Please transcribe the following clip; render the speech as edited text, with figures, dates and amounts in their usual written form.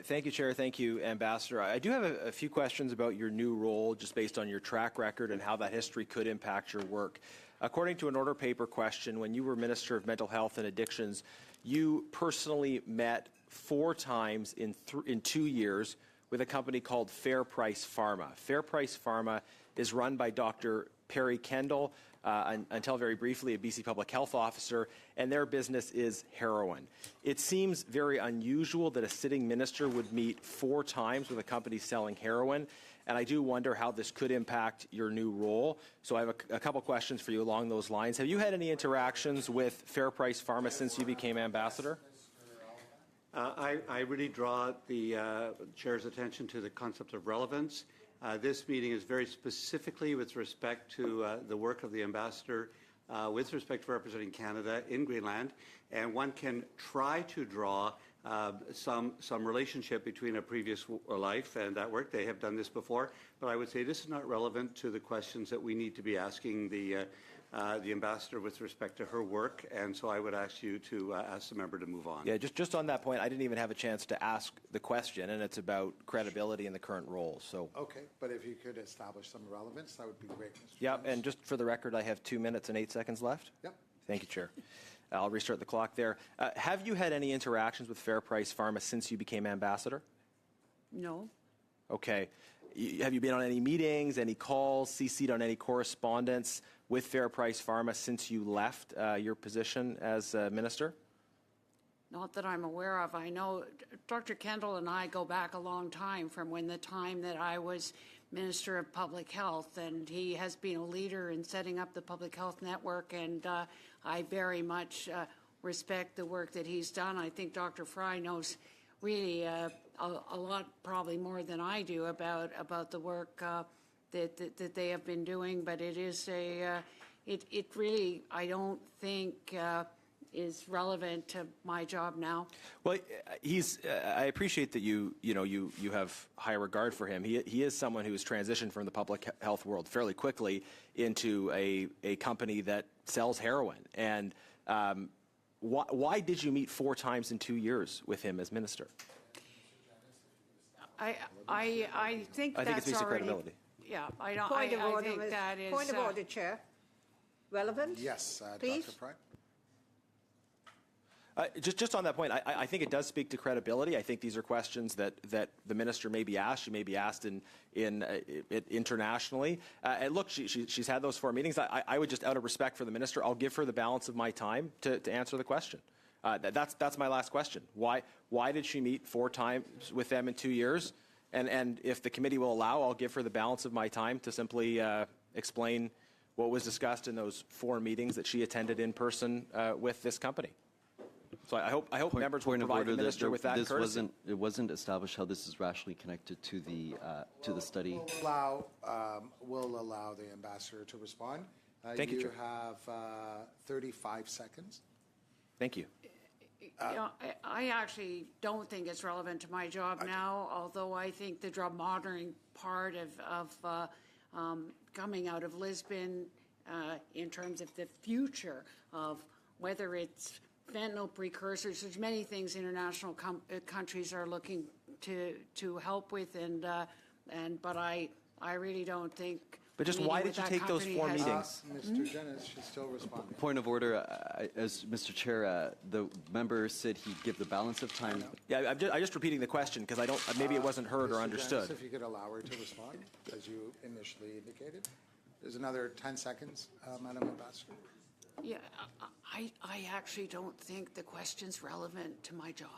Thank you, Chair. Thank you, Ambassador. I do have a few questions about your new role, just based on your track record and how that history could impact your work. According to an order paper question, when you were Minister of Mental Health and Addictions, you personally met 4 times in 2 years with a company called Fair Price Pharma. Fair Price Pharma is run by Dr. Perry Kendall, until very briefly a BC Public Health Officer, and their business is heroin. It seems very unusual that a sitting minister would meet 4 times with a company selling heroin, and I do wonder how this could impact your new role. So I have a couple questions for you along those lines. Have you had any interactions with Fair Price Pharma since you became ambassador? I really draw the Chair's attention to the concept of relevance. This meeting is very specifically with respect to the work of the ambassador with respect to representing Canada in Greenland, and one can try to draw some relationship between a previous life and that work. They have done this before, but I would say this is not relevant to the questions that we need to be asking the ambassador with respect to her work, and so I would ask you to ask the member to move on. Yeah, just on that point, I didn't even have a chance to ask the question, and it's about credibility in the current role. So okay, but if you could establish some relevance, that would be great, Mr. Yeah, and just for the record, I have 2 minutes and 8 seconds left. Yep. Thank you, Chair. I'll restart the clock there. Have you had any interactions with Fair Price Pharma since you became ambassador? No. Okay. Have you been on any meetings, any calls, CC'd on any correspondence with Fair Price Pharma since you left your position as minister? Not that I'm aware of. I know Dr. Kendall and I go back a long time, from the time that I was Minister of Public Health, and he has been a leader in setting up the Public Health Network, and I very much respect the work that he's done. I think Dr. Fry knows really a lot, probably more than I do, about the work that they have been doing, but it is it really, I don't think is relevant to my job now. Well, I appreciate that you have high regard for him. He is someone who has transitioned from the public health world fairly quickly into a company that sells heroin. And why did you meet 4 times in 2 years with him as minister? I think that's it speaks to already. Credibility. Yeah, I don't. I think that is. Point of order, Chair. Relevant? Yes, please. Dr. Fry. Just on that point, I think it does speak to credibility. I think these are questions that the minister may be asked. She may be asked internationally. And look, she's had those 4 meetings. I would just, out of respect for the minister, I'll give her the balance of my time to answer the question. That's my last question. Why did she meet 4 times with them in 2 years? And if the committee will allow, I'll give her the balance of my time to simply explain what was discussed in those 4 meetings that she attended in person with this company. So I hope members will provide the minister with that courtesy. It wasn't established how this is rationally connected to the study. We'll allow the ambassador to respond. Thank you, Chair. You have 35 seconds. Thank you. I actually don't think it's relevant to my job now, although I think the drug monitoring part of coming out of Lisbon in terms of the future of whether it's fentanyl precursors, there's many things international countries are looking to help with, but I really don't think. But just why did you take those 4 meetings? Mr. Dennis should still respond. Point of order, as Mr. Chair, the member said he'd give the balance of time. Yeah, I'm just repeating the question because I don't. Maybe it wasn't heard or understood. Dennis, if you could allow her to respond, as you initially indicated. There's another 10 seconds, Madam Ambassador. Yeah, I actually don't think the question's relevant to my job.